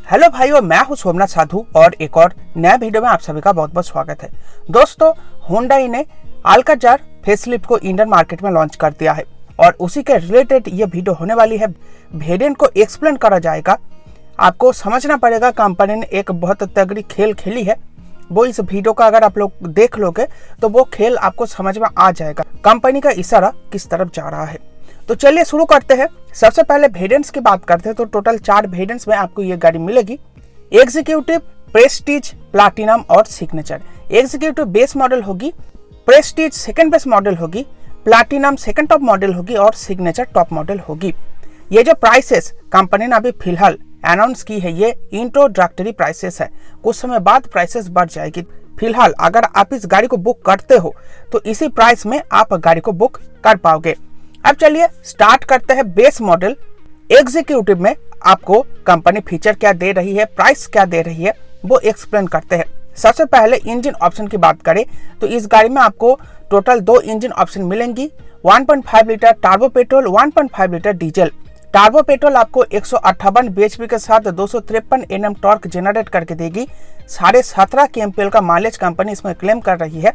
Hello भाइयों, मैं हूं सोमनाथ साधु और एक और नया वीडियो में आप सभी का बहुत बहुत स्वागत है। दोस्तों, हुंडई ने अल्काजार फेसलिफ्ट को इंडियन मार्केट में लॉन्च कर दिया है और उसी के रिलेटेड ये वीडियो होने वाली है। वेरिएंट को एक्सप्लेन करा जाएगा। आपको समझना पड़ेगा कंपनी ने एक बहुत तगड़ी खेल खेली है। वो इस वीडियो का अगर आप लोग देख लोगे तो वो खेल आपको समझ में आ जाएगा कंपनी का इशारा किस तरफ जा रहा है। तो चलिए शुरू करते हैं। सबसे पहले वेरिएंट्स की बात करते हैं तो टोटल 4 वेरिएंट्स में आपको ये गाड़ी मिलेगी। एग्जीक्यूटिव, प्रेस्टीज, प्लैटिनम और सिग्नेचर। एग्जीक्यूटिव बेस मॉडल होगी, प्रेस्टीज सेकंड बेस मॉडल होगी, प्लैटिनम सेकंड टॉप मॉडल होगी और सिग्नेचर टॉप मॉडल होगी। ये जो प्राइसेस कंपनी ने अभी फिलहाल अनाउंस की है ये इंट्रोडक्टरी प्राइसेस है। कुछ समय बाद प्राइसेस बढ़ जाएगी। फिलहाल अगर आप इस गाड़ी को बुक करते हो तो इसी प्राइस में आप गाड़ी को बुक कर पाओगे। अब चलिए स्टार्ट करते हैं बेस मॉडल। एग्जीक्यूटिव में आपको कंपनी फीचर क्या दे रही है, प्राइस क्या दे रही है, वो एक्सप्लेन करते हैं। सबसे पहले इंजन ऑप्शन की बात करें तो इस गाड़ी में आपको टोटल 2 इंजन ऑप्शन मिलेंगी। 1.5 litre turbo petrol, 1.5 litre diesel. Turbo petrol आपको 158 bhp के साथ 253 Nm टॉर्क जनरेट करके देगी। 17.5 kmpl का माइलेज कंपनी इसमें क्लेम कर रही है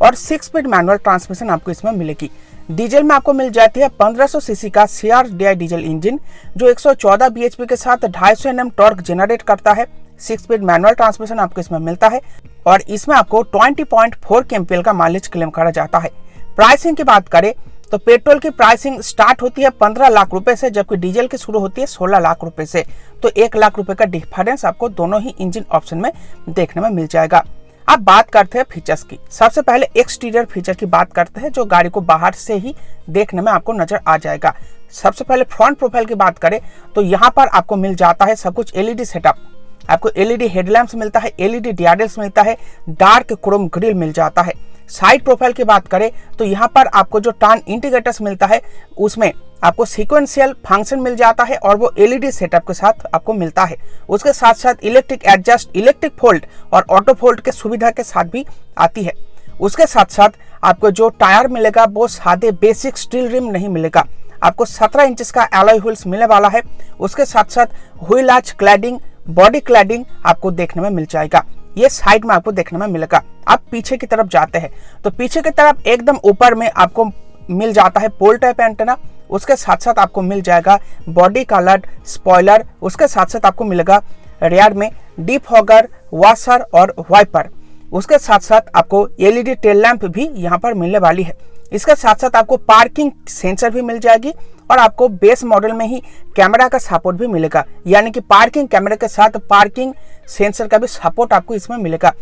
और 6 स्पीड मैनुअल ट्रांसमिशन आपको इसमें मिलेगी। डीजल में आपको मिल जाती है 1500 सीसी का CRDI डीजल इंजन जो 114 bhp के साथ 250 Nm टॉर्क जनरेट करता है। 6 स्पीड मैनुअल ट्रांसमिशन आपको इसमें मिलता है और इसमें आपको 20.4 kmpl का माइलेज क्लेम करा जाता है। प्राइसिंग की बात करें तो पेट्रोल की प्राइसिंग स्टार्ट होती है 15 लाख रुपए से, जबकि डीजल की शुरू होती है 16 लाख रुपए से। तो 1 लाख रुपए का डिफरेंस आपको दोनों ही इंजन ऑप्शन में देखने में मिल जाएगा। अब बात करते हैं फीचर्स की। सबसे पहले एक्सटीरियर फीचर की बात करते हैं जो गाड़ी को बाहर से ही देखने में आपको नजर आ जाएगा। सबसे पहले फ्रंट प्रोफाइल की बात करें तो यहाँ पर आपको मिल जाता है सब कुछ LED सेटअप। आपको LED हेडलैम्प्स मिलता है, LED DRLs मिलता है, डार्क क्रोम ग्रिल मिल जाता है। साइड प्रोफाइल की बात करें तो यहाँ पर आपको जो टर्न इंडिकेटर्स मिलता है उसमें आपको सीक्वेंशियल फंक्शन मिल जाता है और वो LED सेटअप के साथ आपको मिलता है। उसके साथ साथ इलेक्ट्रिक एडजस्ट, इलेक्ट्रिक फोल्ड और ऑटो फोल्ड के सुविधा के साथ भी आती है। उसके साथ साथ आपको जो टायर मिलेगा वो सादे बेसिक स्टील रिम नहीं मिलेगा। आपको 17 इंच का एलॉय व्हील्स मिलने वाला है। उसके साथ साथ wheel arch cladding, body cladding आपको देखने में मिल जाएगा। ये साइड में आपको देखने में मिलेगा। आप पीछे की तरफ जाते हैं तो पीछे की तरफ एकदम ऊपर में आपको मिल जाता है पोल टाइप एंटेना। उसके साथ साथ आपको मिल जाएगा बॉडी कलर्ड स्पॉइलर। उसके साथ साथ आपको मिलेगा रियर में डिफॉगर, वॉशर और वाइपर। उसके साथ साथ आपको LED टेल लैंप भी यहाँ पर मिलने वाली है। इसके साथ साथ आपको पार्किंग सेंसर भी मिल जाएगी और आपको बेस मॉडल में ही कैमरा का सपोर्ट भी मिलेगा, यानी कि पार्किंग कैमरे के साथ पार्किंग सेंसर का भी सपोर्ट आपको इसमें मिलेगा।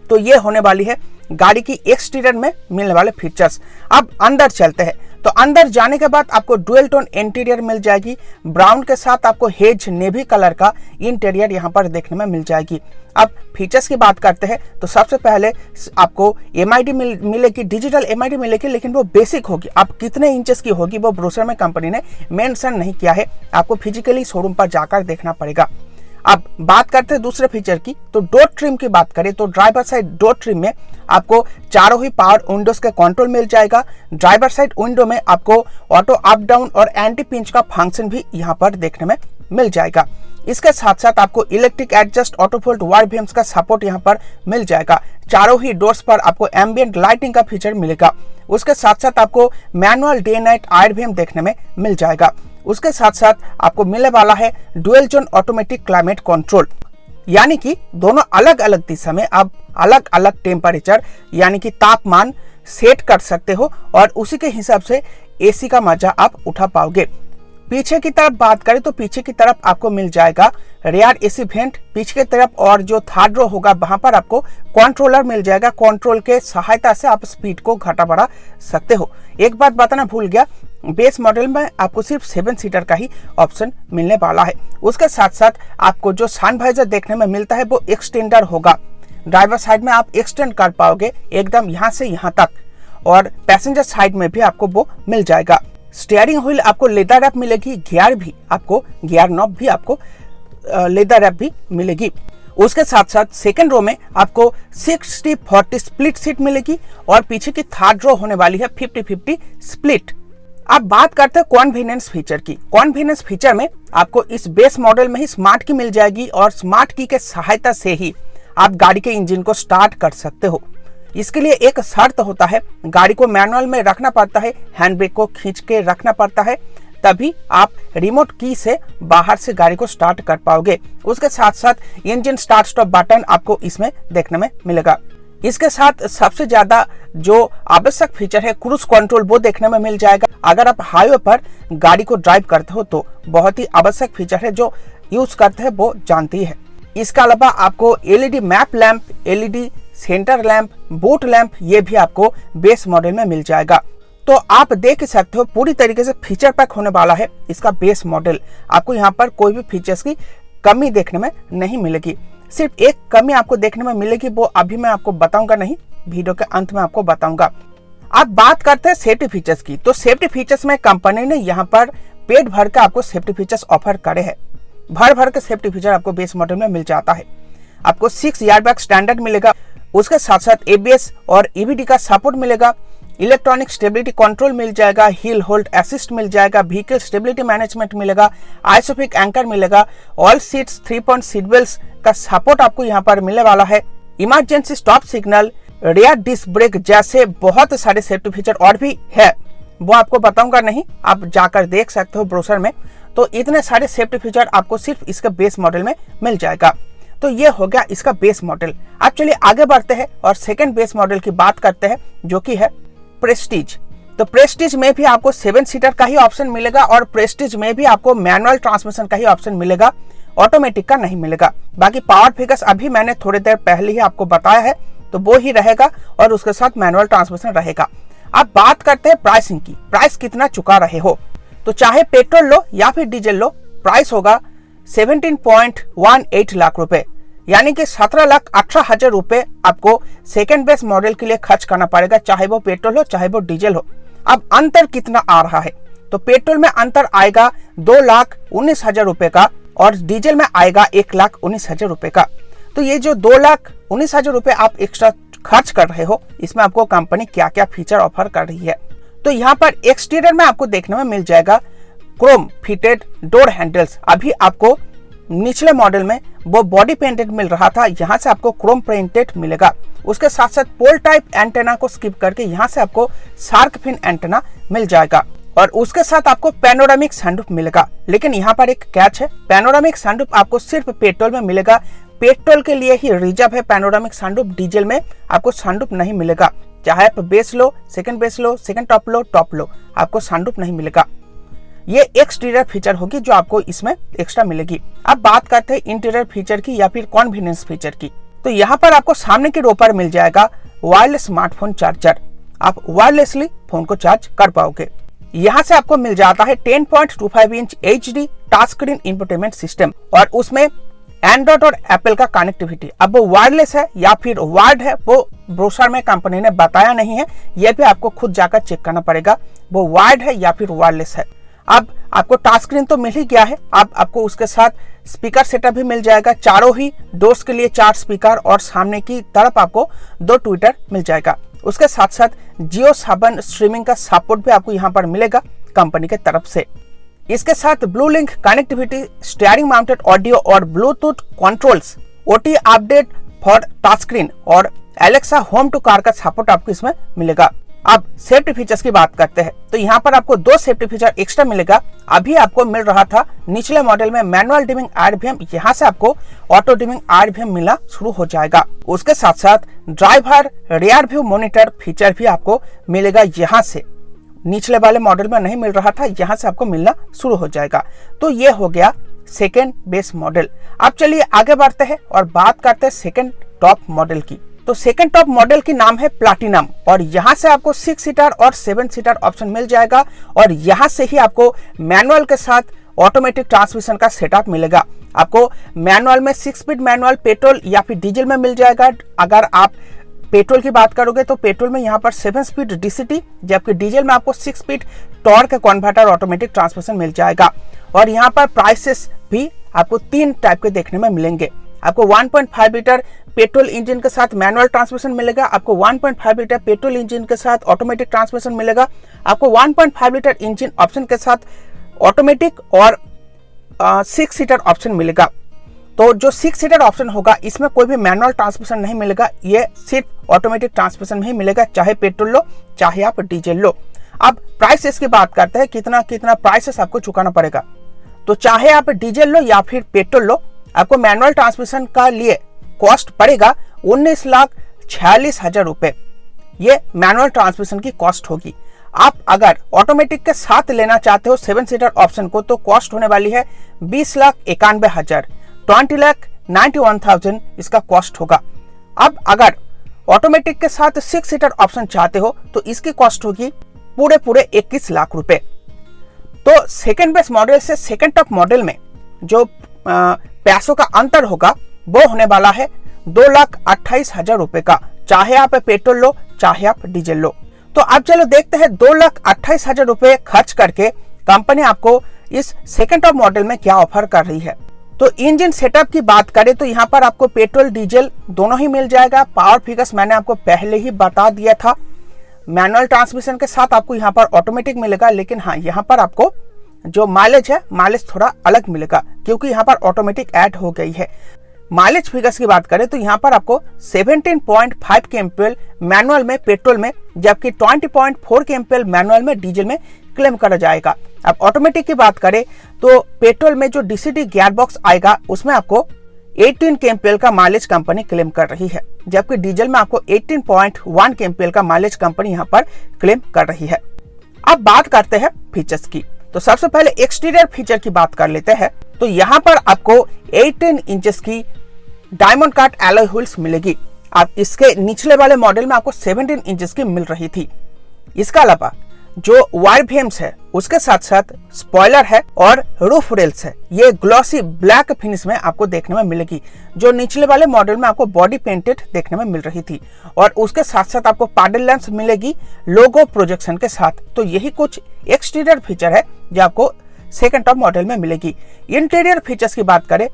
तो ये होने वाली है गाड़ी की एक्सटीरियर में मिलने वाले फीचर्स। अब अंदर चलते हैं तो अंदर जाने के बाद आपको डुअल टोन इंटीरियर मिल जाएगी। ब्राउन के साथ आपको हेज नेवी कलर का इंटीरियर यहाँ पर देखने में मिल जाएगी। अब फीचर्स की बात करते हैं तो सबसे पहले आपको MID मिलेगी, डिजिटल MID मिलेगी, लेकिन वो बेसिक होगी। अब कितने इंचेस की होगी वो ब्रोशर में कंपनी ने मेंशन नहीं किया है, आपको फिजिकली शोरूम पर जाकर देखना पड़ेगा। अब बात करते हैं दूसरे फीचर की तो डोर ट्रिम की बात करें तो ड्राइवर साइड डोर ट्रिम में आपको चारों ही पावर विंडोज के कंट्रोल मिल जाएगा। ड्राइवर साइड विंडो में आपको ऑटो अप डाउन और एंटी पिंच का फंक्शन भी यहाँ पर देखने में मिल जाएगा। इसके साथ साथ आपको electric adjust, auto fold, wide beams का सपोर्ट यहाँ पर मिल जाएगा। चारों ही डोर्स पर आपको एम्बियंट लाइटिंग का फीचर मिलेगा। उसके साथ साथ आपको मैनुअल डे नाइट आइड बीम देखने में मिल जाएगा। उसके साथ साथ आपको मिलने वाला है dual zone automatic climate control, यानी कि दोनों अलग अलग दिशा में आप अलग अलग टेम्परेचर यानी कि तापमान सेट कर सकते हो और उसी के हिसाब से AC का मजा आप उठा पाओगे। पीछे की तरफ बात करें तो पीछे की तरफ आपको मिल जाएगा रियर AC वेंट पीछे की तरफ और जो थर्ड रो होगा वहां पर आपको कंट्रोलर मिल जाएगा। कंट्रोल के सहायता से आप स्पीड को घटा बढ़ा सकते हो। एक बात बताना भूल गया, बेस मॉडल में आपको सिर्फ 7 सीटर का ही ऑप्शन मिलने वाला है। उसके साथ साथ आपको जो सनवाइजर देखने में मिलता है वो एक्सटेंडर होगा। ड्राइवर साइड में आप एक्सटेंड कर पाओगे एकदम यहाँ से यहाँ तक और पैसेंजर साइड में भी आपको वो मिल जाएगा। स्टीयरिंग व्हील आपको लेदर रैप मिलेगी, गियर नॉब भी आपको लेदर रैप भी मिलेगी। उसके साथ साथ सेकंड रो में आपको 60-40 स्प्लिट सीट मिलेगी और पीछे की थर्ड रो होने वाली है 50-50 स्प्लिट। अब बात करते हैं कॉन्वीनियंस फीचर की। कॉन्वीनियंस फीचर में आपको इस बेस मॉडल में ही स्मार्ट की मिल जाएगी और स्मार्ट की के सहायता से ही आप गाड़ी के इंजन को स्टार्ट कर सकते हो। इसके लिए एक शर्त होता है, गाड़ी को मैनुअल में रखना पड़ता है, हैंड ब्रेक को खींच के रखना पड़ता है, तभी आप रिमोट की से बाहर से गाड़ी को स्टार्ट कर पाओगे। उसके साथ साथ इंजन स्टार्ट स्टॉप बटन आपको इसमें देखने में मिलेगा। इसके साथ सबसे ज्यादा जो आवश्यक फीचर है क्रूज कंट्रोल, वो देखने में मिल जाएगा। अगर आप हाईवे पर गाड़ी को ड्राइव करते हो तो बहुत ही आवश्यक फीचर है, जो यूज करते हैं वो जानती है। इसके अलावा आपको LED map lamp, LED centre lamp, boot lamp, ये भी आपको बेस मॉडल में मिल जाएगा। तो आप देख सकते हो पूरी तरीके से फीचर पैक होने वाला है इसका बेस मॉडल। आपको यहाँ पर कोई भी फीचर्स की कमी देखने में नहीं मिलेगी। सिर्फ एक कमी आपको देखने में मिलेगी, वो अभी मैं आपको बताऊंगा नहीं, वीडियो के अंत में आपको बताऊंगा। अब बात करते हैं सेफ्टी फीचर्स की। तो सेफ्टी फीचर्स में कंपनी ने यहाँ पर पेट भर के आपको सेफ्टी फीचर्स ऑफर करे हैं। भर के सेफ्टी फीचर आपको बेस मॉडल में मिल जाता है। आपको 6 एयरबैग स्टैंडर्ड मिलेगा, उसके साथ साथ एबीएस और ईबीडी का सपोर्ट मिलेगा, इलेक्ट्रॉनिक स्टेबिलिटी कंट्रोल मिल जाएगा, हिल होल्ड असिस्ट मिल जाएगा, व्हीकल स्टेबिलिटी मैनेजमेंट मिलेगा, आइसोफिक एंकर मिलेगा, all seats 3 point seat belt का सपोर्ट आपको यहाँ पर मिलने वाला है, emergency stop signal, rear disc brake जैसे बहुत सारे सेफ्टी फीचर और भी है, वो आपको बताऊंगा नहीं, आप जाकर देख सकते हो ब्रोशर में। तो इतने सारे सेफ्टी फीचर आपको सिर्फ इसके बेस मॉडल में मिल जाएगा। तो ये हो गया इसका बेस मॉडल। अब चलिए आगे बढ़ते हैं और सेकंड बेस मॉडल की बात करते हैं, जो कि है प्रेस्टीज। तो प्रेस्टीज में भी आपको 7 सीटर का ही ऑप्शन मिलेगा और प्रेस्टीज में भी आपको मैनुअल ट्रांसमिशन का ही ऑप्शन मिलेगा, ऑटोमेटिक का नहीं मिलेगा। बाकी पावर फिगर्स अभी मैंने थोड़ी देर पहले ही आपको बताया है, तो वो ही रहेगा और उसके साथ मैनुअल ट्रांसमिशन रहेगा। अब बात करते हैं प्राइसिंग की। प्राइस कितना चुका रहे हो? तो चाहे पेट्रोल लो या फिर डीजल लो, प्राइस होगा 17.18 लाख रुपए, यानी कि 17,18,000 रुपए आपको सेकेंड बेस मॉडल के लिए खर्च करना पड़ेगा, चाहे वो पेट्रोल हो चाहे वो डीजल हो। अब अंतर कितना आ रहा है? तो पेट्रोल में अंतर आएगा 2,19,000 रुपए का और डीजल में आएगा 1,19,000 रुपए का। तो ये जो 2,19,000 रुपए आप एक्स्ट्रा खर्च कर रहे हो, इसमें आपको कंपनी क्या क्या फीचर ऑफर कर रही है। तो यहाँ पर एक्सटीरियर में आपको देखने में मिल जाएगा क्रोम फिटेड डोर हैंडल्स। अभी आपको निचले मॉडल में वो बॉडी पेंटेड मिल रहा था, यहाँ से आपको क्रोम प्रिंटेड मिलेगा। उसके साथ साथ पोल टाइप एंटेना को स्किप करके यहाँ से आपको शार्क फिन एंटेना मिल जाएगा और उसके साथ आपको पैनोरामिक सनरूफ मिलेगा। लेकिन यहाँ पर एक कैच है, पैनोरामिक सनरूफ आपको सिर्फ पेट्रोल में मिलेगा। पेट्रोल के लिए ही रिजर्व है पैनोरामिक सनरूफ, डीजल में आपको सनरूफ नहीं मिलेगा। चाहे आप बेस लो, सेकंड बेस लो, सेकंड टॉप लो, आपको सनरूफ नहीं मिलेगा। ये एक्सटीरियर फीचर होगी जो आपको इसमें एक्स्ट्रा मिलेगी। अब बात करते हैं इंटीरियर फीचर की या फिर कन्वीनियंस फीचर की। तो यहाँ पर आपको सामने के रो पर मिल जाएगा वायरलेस स्मार्टफोन चार्जर। आप वायरलेसली फोन को चार्ज कर पाओगे। यहाँ से आपको मिल जाता है 10.25 inch HD touch screen infotainment system और उसमें एंड्रॉइड और एप्पल का कनेक्टिविटी। अब वो वायरलेस है या फिर वायर्ड है, वो ब्रोशर में कंपनी ने बताया नहीं है, ये भी आपको खुद जाकर चेक करना पड़ेगा वो वायर्ड है या फिर वायरलेस है। अब आपको टच स्क्रीन तो मिल ही गया है, अब आपको उसके साथ स्पीकर सेटअप भी मिल जाएगा। चारों ही डोर्स के लिए 4 स्पीकर और सामने की तरफ आपको 2 ट्विटर मिल जाएगा। उसके साथ साथ जियो सावन स्ट्रीमिंग का सपोर्ट भी आपको यहाँ पर मिलेगा कंपनी के तरफ से। इसके साथ Blue Link connectivity, steering mounted audio और Bluetooth controls, OTA update for touch screen और एलेक्सा होम टू कार का सपोर्ट आपको इसमें मिलेगा। अब सेफ्टी फीचर्स की बात करते हैं। तो यहाँ पर आपको 2 सेफ्टी फीचर एक्स्ट्रा मिलेगा। अभी आपको मिल रहा था निचले मॉडल में मैनुअल डिमिंग RVM, यहाँ से आपको ऑटो डिमिंग RVM मिलना शुरू हो जाएगा। उसके साथ साथ driver rear view monitor feature भी आपको मिलेगा। यहाँ से निचले वाले मॉडल में नहीं मिल रहा था, यहाँ से आपको मिलना शुरू हो जाएगा। तो ये हो गया सेकेंड बेस मॉडल। अब चलिए आगे बढ़ते हैं और बात करते हैं सेकेंड टॉप मॉडल की। तो सेकंड टॉप मॉडल की नाम है प्लैटिनम और यहाँ से आपको 6 सीटर और 7 सीटर ऑप्शन मिल जाएगा और यहाँ से ही आपको मैनुअल के साथ ऑटोमेटिक ट्रांसमिशन का सेटअप मिलेगा। आपको मैनुअल में 6 स्पीड मैनुअल पेट्रोल या फिर डीजल में मिल जाएगा। अगर आप पेट्रोल की बात करोगे तो पेट्रोल में यहाँ पर 7 स्पीड DCT, जबकि डीजल में आपको 6 speed torque converter automatic transmission मिल जाएगा। और यहाँ पर प्राइसेस भी आपको 3 टाइप के देखने में मिलेंगे। आपको 1.5 लीटर पेट्रोल इंजन के साथ मैनुअल ट्रांसमिशन मिलेगा, आपको 1.5 लीटर पेट्रोल इंजन के साथ ऑटोमेटिक ट्रांसमिशन मिलेगा, आपको 1.5 लीटर इंजन ऑप्शन के साथ ऑटोमेटिक और 6 सीटर ऑप्शन मिलेगा। तो जो 6 सीटर ऑप्शन होगा इसमें कोई भी मैनुअल ट्रांसमिशन नहीं मिलेगा, ये सिर्फ ऑटोमेटिक ट्रांसमिशन में ही मिलेगा, चाहे पेट्रोल लो चाहे आप डीजल लो। अब प्राइसेस की बात करते हैं, कितना कितना प्राइसेस आपको चुकाना पड़ेगा। तो चाहे आप डीजल लो या फिर पेट्रोल लो, आपको मैनुअल ट्रांसमिशन का लिए कॉस्ट पड़ेगा 19,46,000 रुपए। ये मैनुअल ट्रांसमिशन की कॉस्ट होगी। आप अगर ऑटोमेटिक के साथ लेना चाहते हो 7 सीटर ऑप्शन को तो कॉस्ट होने वाली है 20,91,000, 20,91,000 इसका कॉस्ट होगा। अब अगर ऑटोमेटिक के साथ 6 सीटर ऑप्शन चाहते हो तो इसकी कॉस्ट होगी पूरे 21 लाख रुपए। तो सेकेंड बेस मॉडल से सेकेंड टॉप मॉडल में जो पैसों का अंतर होगा वो होने वाला है 2,28,000 रुपए का, चाहे आप पेट्रोल लो चाहे आप डीजल लो। तो अब चलो देखते हैं 2,28,000 रुपए खर्च करके कंपनी आपको इस सेकेंड टॉप मॉडल में क्या ऑफर कर रही है। तो इंजन सेटअप की बात करें तो यहाँ पर आपको पेट्रोल डीजल दोनों ही मिल जाएगा। पावर फिगर्स मैंने आपको पहले ही बता दिया था। मैनुअल ट्रांसमिशन के साथ आपको यहाँ पर ऑटोमेटिक मिलेगा, लेकिन हाँ यहाँ पर आपको जो माइलेज है माइलेज थोड़ा अलग मिलेगा क्योंकि यहाँ पर ऑटोमेटिक ऐड हो गई है। माइलेज फिगर्स की बात करें तो यहाँ पर आपको 17.5 kmpl मैनुअल में पेट्रोल में, जबकि 20.4 kmpl मैनुअल में डीजल में क्लेम करा जाएगा। अब ऑटोमेटिक की बात करें तो पेट्रोल में जो डीसीटी गियरबॉक्स आएगा उसमें आपको 18 kmpl का माइलेज कंपनी क्लेम कर रही है, जबकि डीजल में आपको 18.1 kmpl का माइलेज कंपनी यहाँ पर क्लेम कर रही है। अब बात करते हैं फीचर्स की। तो सबसे पहले एक्सटीरियर फीचर की बात कर लेते हैं। तो यहाँ पर आपको 18 इंचेस की डायमंड कट एलॉय व्हील्स मिलेगी। अब इसके निचले वाले मॉडल में आपको 17 इंचेस की मिल रही थी। इसके अलावा जो वायर बीम्स है उसके साथ साथ स्पॉइलर है और रूफ रेल्स है, ये ग्लॉसी ब्लैक फिनिश में आपको देखने में मिलेगी। जो निचले वाले मॉडल में आपको बॉडी पेंटेड देखने में मिल रही थी और उसके साथ साथ आपको पैडल लैंप्स मिलेगी लोगो प्रोजेक्शन के साथ। तो यही कुछ एक्सटीरियर फीचर है जो आपको सेकंड टॉप मॉडल में मिलेगी। इंटीरियर फीचर्स की बात करें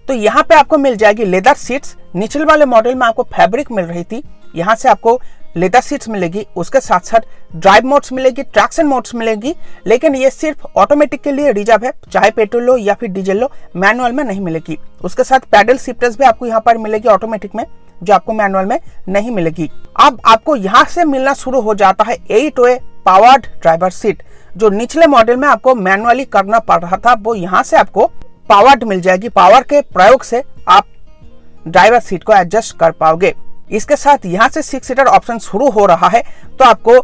तो यहाँ पे आपको मिल जाएगी लेदर सीट्स। निचले वाले मॉडल में आपको फैब्रिक मिल रही थी, यहाँ से आपको लेदर सीट्स मिलेगी। उसके साथ साथ ड्राइव मोड्स मिलेगी, ट्रैक्शन मोड्स मिलेगी, लेकिन ये सिर्फ ऑटोमेटिक के लिए रिजर्व है, चाहे पेट्रोल लो या फिर डीजल लो, मैनुअल में नहीं मिलेगी। उसके साथ पैडल शिफ्टर्स भी आपको यहाँ पर मिलेगी ऑटोमेटिक में, जो आपको मैनुअल में नहीं मिलेगी। अब आपको यहाँ से मिलना शुरू हो जाता है 8-way पावर्ड ड्राइवर सीट। जो निचले मॉडल में आपको मैनुअली करना पड़ रहा था वो यहाँ से आपको पावर्ड मिल जाएगी। पावर के प्रयोग से आप ड्राइवर सीट को एडजस्ट कर पाओगे। इसके साथ यहाँ से 6 सीटर ऑप्शन शुरू हो रहा है, तो आपको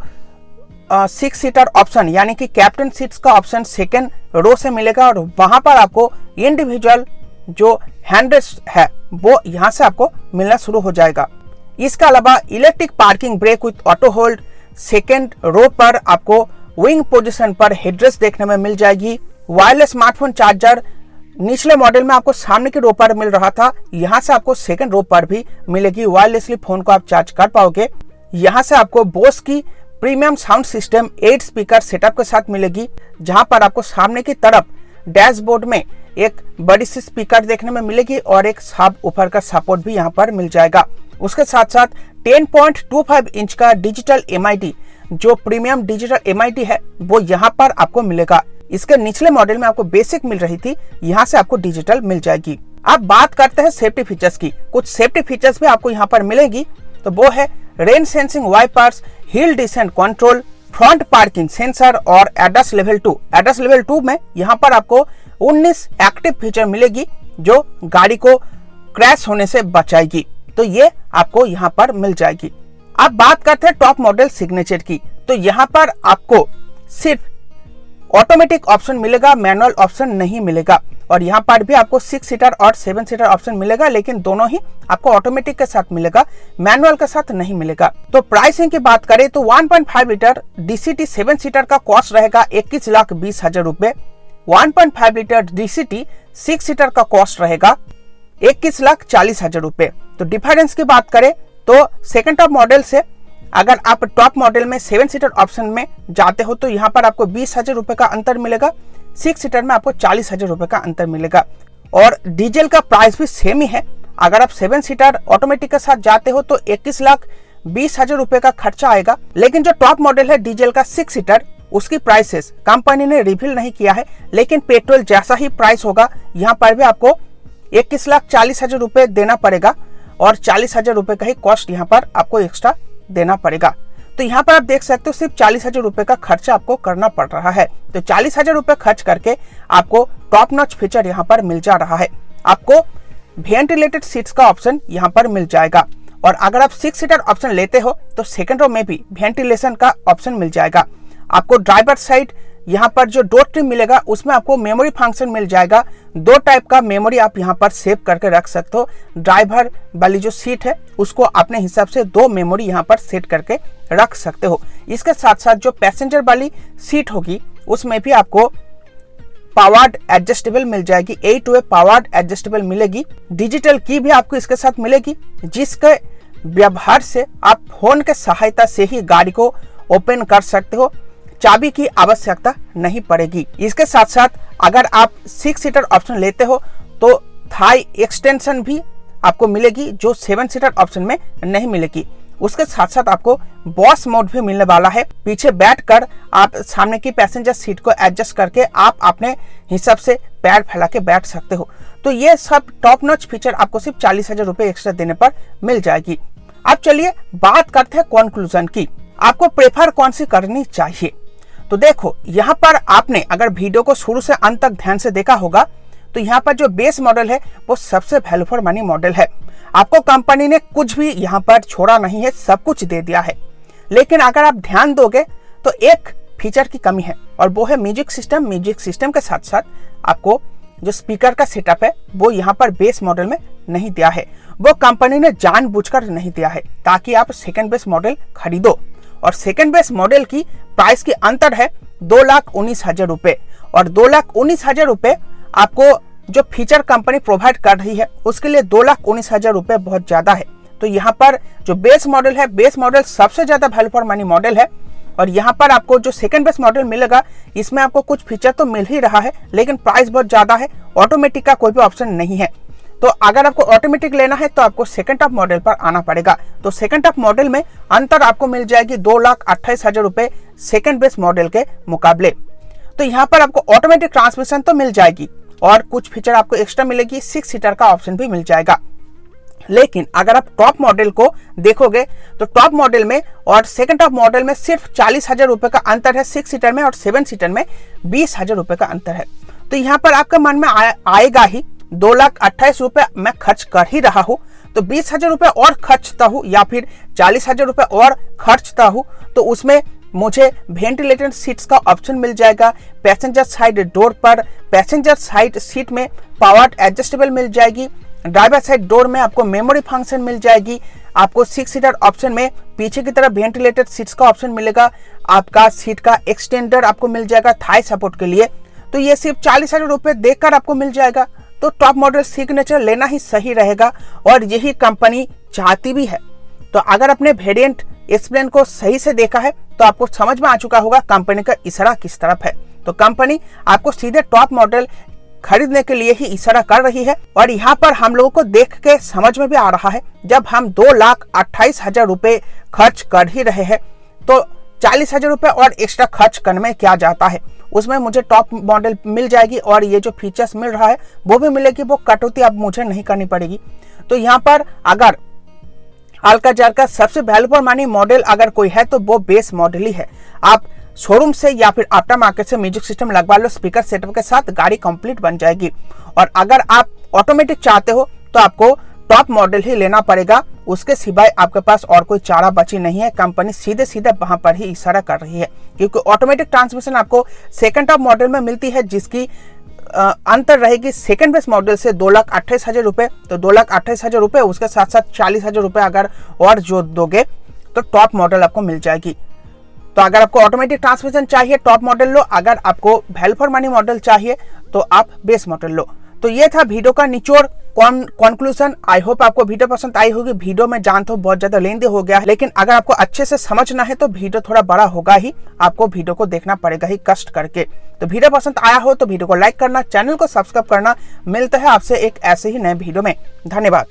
6 सीटर ऑप्शन यानी कि कैप्टन सीट्स का ऑप्शन सेकेंड रो से मिलेगा और वहां पर आपको इंडिविजुअल जो हैंड रेस्ट है वो यहाँ से आपको मिलना शुरू हो जाएगा। इसके अलावा electric parking brake with auto hold, second row पर आपको विंग पोजीशन पर हेडरेस्ट देखने में मिल जाएगी। वायरलेस स्मार्टफोन चार्जर निचले मॉडल में आपको सामने के रो पर मिल रहा था, यहाँ से आपको सेकंड रो पर भी मिलेगी। वायरलेसली फोन को आप चार्ज कर पाओगे। यहाँ से आपको बोस की premium sound system 8 speaker setup के साथ मिलेगी, जहां पर आपको सामने की तरफ डैशबोर्ड में एक बड़ी सी स्पीकर देखने में मिलेगी और एक सब ऊपर का सपोर्ट भी यहाँ पर मिल जाएगा। उसके साथ साथ 10.25 इंच का डिजिटल MID, जो प्रीमियम डिजिटल MID है वो यहाँ पर आपको मिलेगा। इसके निचले मॉडल में आपको बेसिक मिल रही थी, यहाँ से आपको डिजिटल मिल जाएगी। अब बात करते हैं सेफ्टी फीचर्स की। कुछ सेफ्टी फीचर्स भी आपको यहाँ पर मिलेगी, तो वो है rain sensing wipers, hill descent control, front parking sensor और ADAS लेवल 2। ADAS लेवल 2 में यहाँ पर आपको 19 एक्टिव फीचर मिलेगी जो गाड़ी को क्रैश होने से बचाएगी। तो ये आपको यहाँ पर मिल जाएगी। अब बात करते हैं टॉप मॉडल सिग्नेचर की। तो यहाँ पर आपको सिर्फ ऑटोमेटिक ऑप्शन मिलेगा, मैनुअल ऑप्शन नहीं मिलेगा। और यहाँ पर भी आपको 6 सीटर और 7 सीटर ऑप्शन मिलेगा, लेकिन दोनों ही आपको ऑटोमेटिक के साथ मिलेगा, मैनुअल के साथ नहीं मिलेगा। तो प्राइसिंग की बात करें तो 1.5 लीटर DCT 7 सीटर का कॉस्ट रहेगा 21,20,000 रुपए। 1.5 लीटर DCT 6 सीटर का कॉस्ट रहेगा 21,40,000 रुपए। तो डिफरेंस की बात करें तो सेकंड टॉप मॉडल से अगर आप टॉप मॉडल में 7 सीटर ऑप्शन में जाते हो तो यहाँ पर आपको 20,000 रुपए का अंतर मिलेगा। 6 सीटर में आपको 40,000 रुपए का अंतर मिलेगा। और डीजल का प्राइस भी सेम ही है, अगर आप 7 सीटर ऑटोमेटिक के साथ जाते हो तो 21,20,000 रुपए का खर्चा आएगा। लेकिन जो टॉप मॉडल है डीजल का 6 सीटर, उसकी प्राइसेस कंपनी ने रिवील नहीं किया है, लेकिन पेट्रोल जैसा ही प्राइस होगा यहाँ पर भी आपको 21,40,000 रुपए देना पड़ेगा और 40,000 रुपए का ही कॉस्ट यहाँ पर आपको एक्स्ट्रा देना पड़ेगा। तो यहाँ पर आप देख सकते हो सिर्फ 40,000 रुपए का खर्चा आपको करना पड़ रहा है। तो 40,000 रुपए खर्च करके आपको टॉप नॉच फीचर यहाँ पर मिल जा रहा है। आपको वेंटिलेटेड सीट्स का ऑप्शन यहाँ पर मिल जाएगा और अगर आप 6 सीटर ऑप्शन लेते हो तो सेकंड रो में भी वेंटिलेशन का ऑप्शन मिल जाएगा। आपको ड्राइवर साइड यहाँ पर जो डोर ट्रिम मिलेगा उसमें आपको मेमोरी फंक्शन मिल जाएगा। 2 टाइप का मेमोरी आप यहाँ पर सेव करके रख सकते हो। ड्राइवर वाली जो सीट है उसको अपने हिसाब से 2 मेमोरी यहाँ पर सेट करके रख सकते हो। इसके साथ साथ जो पैसेंजर वाली सीट होगी उसमें भी आपको पावर्ड एडजस्टेबल मिल जाएगी। 8 वे पावर्ड एडजस्टेबल मिलेगी। डिजिटल की भी आपको इसके साथ मिलेगी, जिसके व्यवहार से आप फोन के सहायता से ही गाड़ी को ओपन कर सकते हो। चाबी की आवश्यकता नहीं पड़ेगी। इसके साथ साथ अगर आप 6 सीटर ऑप्शन लेते हो तो थाई एक्सटेंशन भी आपको मिलेगी, जो 7 सीटर ऑप्शन में नहीं मिलेगी। उसके साथ साथ आपको बॉस मोड भी मिलने वाला है। पीछे बैठकर आप सामने की पैसेंजर सीट को एडजस्ट करके आप अपने हिसाब से पैर फैला के बैठ सकते हो। तो ये सब टॉप नॉच फीचर आपको सिर्फ 40,000 रुपए एक्स्ट्रा देने पर मिल जाएगी। अब चलिए बात करते हैं कंक्लूजन की, आपको प्रेफर कौन सी करनी चाहिए। तो देखो यहाँ पर आपने अगर वीडियो को शुरू से अंत तक ध्यान से देखा होगा तो यहाँ पर जो बेस मॉडल है वो सबसे वैल्यू फॉर मनी मॉडल है। आपको कंपनी ने कुछ भी यहाँ पर छोड़ा नहीं है, सब कुछ दे दिया है। लेकिन अगर आप ध्यान दोगे तो एक फीचर की कमी है और वो है म्यूजिक सिस्टम। म्यूजिक सिस्टम के साथ साथ आपको जो स्पीकर का सेटअप है वो यहाँ पर बेस मॉडल में नहीं दिया है। वो कंपनी ने जानबूझकर नहीं दिया है ताकि आप सेकंड बेस मॉडल खरीदो। और सेकंड बेस मॉडल की प्राइस की अंतर है 2,19,000 रुपए और 2,19,000 रुपए आपको जो फीचर कंपनी प्रोवाइड कर रही है उसके लिए 2,19,000 रुपए बहुत ज्यादा है। तो यहाँ पर जो बेस मॉडल है, बेस मॉडल सबसे ज्यादा वैल्यू फॉर मनी मॉडल है। और यहाँ पर आपको जो सेकंड बेस मॉडल मिलेगा इसमें आपको कुछ फीचर तो मिल ही रहा है, लेकिन प्राइस बहुत ज्यादा है। ऑटोमेटिक का कोई भी ऑप्शन नहीं है। तो अगर आपको ऑटोमेटिक लेना है तो आपको सेकंड टॉप मॉडल पर आना पड़ेगा। तो सेकंड टॉप मॉडल में अंतर आपको मिल जाएगी 2,28,000 रुपए सेकंड बेस मॉडल के मुकाबले। तो यहाँ पर आपको ऑटोमेटिक ट्रांसमिशन तो मिल जाएगी और कुछ फीचर आपको एक्स्ट्रा मिलेगी। 6 सीटर का ऑप्शन भी मिल जाएगा। लेकिन अगर आप टॉप मॉडल को देखोगे तो टॉप मॉडल में और सेकंड टॉप मॉडल में सिर्फ 40,000 रुपए का अंतर है 6 सीटर में, और 7 सीटर में 20,000 रुपए का अंतर है। तो यहाँ पर आपके मन में आएगा ही 2,28,000 रुपए मैं खर्च कर ही रहा हूँ, तो 20,000 रुपए और खर्चता हूँ या फिर 40,000 रुपए और खर्चता हूँ तो उसमें मुझे वेंटिलेटेड सीट्स का ऑप्शन मिल जाएगा। पैसेंजर साइड डोर पर पैसेंजर साइड सीट में पावर्ड एडजस्टेबल मिल जाएगी। ड्राइवर साइड डोर में आपको मेमोरी फंक्शन मिल जाएगी। आपको 6 सीटर ऑप्शन में पीछे की तरफ वेंटिलेटेड सीट्स का ऑप्शन मिलेगा। आपका सीट का एक्सटेंडर आपको मिल जाएगा थाई सपोर्ट के लिए। तो ये सिर्फ 40,000 रुपए देकर आपको मिल जाएगा। तो टॉप मॉडल सिग्नेचर लेना ही सही रहेगा और यही कंपनी चाहती भी है। तो अगर अपने वेरिएंट एक्सप्लेन को सही से देखा है तो आपको समझ में आ चुका होगा कंपनी का इशारा किस तरफ है। तो कंपनी आपको सीधे टॉप मॉडल खरीदने के लिए ही इशारा कर रही है। और यहाँ पर हम लोगों को देख के समझ में भी आ रहा है, जब हम 2,28,000 रुपए खर्च कर ही रहे हैं तो 40,000 रुपए और एक्स्ट्रा खर्च करने में क्या जाता है। उसमें मुझे टॉप मॉडल मिल जाएगी और ये जो फीचर्स मिल रहा है वो भी मिलेगी। वो कटौती अब मुझे नहीं करनी पड़ेगी। तो यहाँ पर अगर अल्काजार का सबसे वैल्यू फॉर मनी मॉडल अगर कोई है तो वो बेस मॉडल ही है। आप शोरूम से या फिर आफ्टर मार्केट से म्यूजिक सिस्टम लगवा लो, स्पीकर सेटअप के साथ गाड़ी कंप्लीट बन जाएगी। और अगर आप ऑटोमेटिक चाहते हो तो आपको टॉप मॉडल ही लेना पड़ेगा। उसके सिवाय आपके पास और कोई चारा बची नहीं है। कंपनी सीधे सीधे वहां पर ही इशारा कर रही है, क्योंकि ऑटोमेटिक ट्रांसमिशन आपको सेकंड टॉप मॉडल में मिलती है, जिसकी अंतर रहेगी सेकंड बेस मॉडल से 2,28,000 रुपए। तो 2,28,000 रुपए उसके साथ साथ 40,000 रुपए अगर और जोड़ दोगे तो टॉप मॉडल आपको मिल जाएगी। तो अगर आपको ऑटोमेटिक ट्रांसमिशन चाहिए टॉप मॉडल लो, अगर आपको वैल्यू फॉर मनी मॉडल चाहिए तो आप बेस मॉडल लो। तो ये था वीडियो का निचोड़ कंक्लूजन। आई होप आपको वीडियो पसंद आई होगी। वीडियो में जानता हूँ बहुत ज्यादा लेंदी हो गया है, लेकिन अगर आपको अच्छे से समझना है तो वीडियो थोड़ा बड़ा होगा ही, आपको वीडियो को देखना पड़ेगा ही कष्ट करके। तो वीडियो पसंद आया हो तो वीडियो को लाइक करना, चैनल को सब्सक्राइब करना। मिलते हैं आपसे एक ऐसे ही नए वीडियो में। धन्यवाद।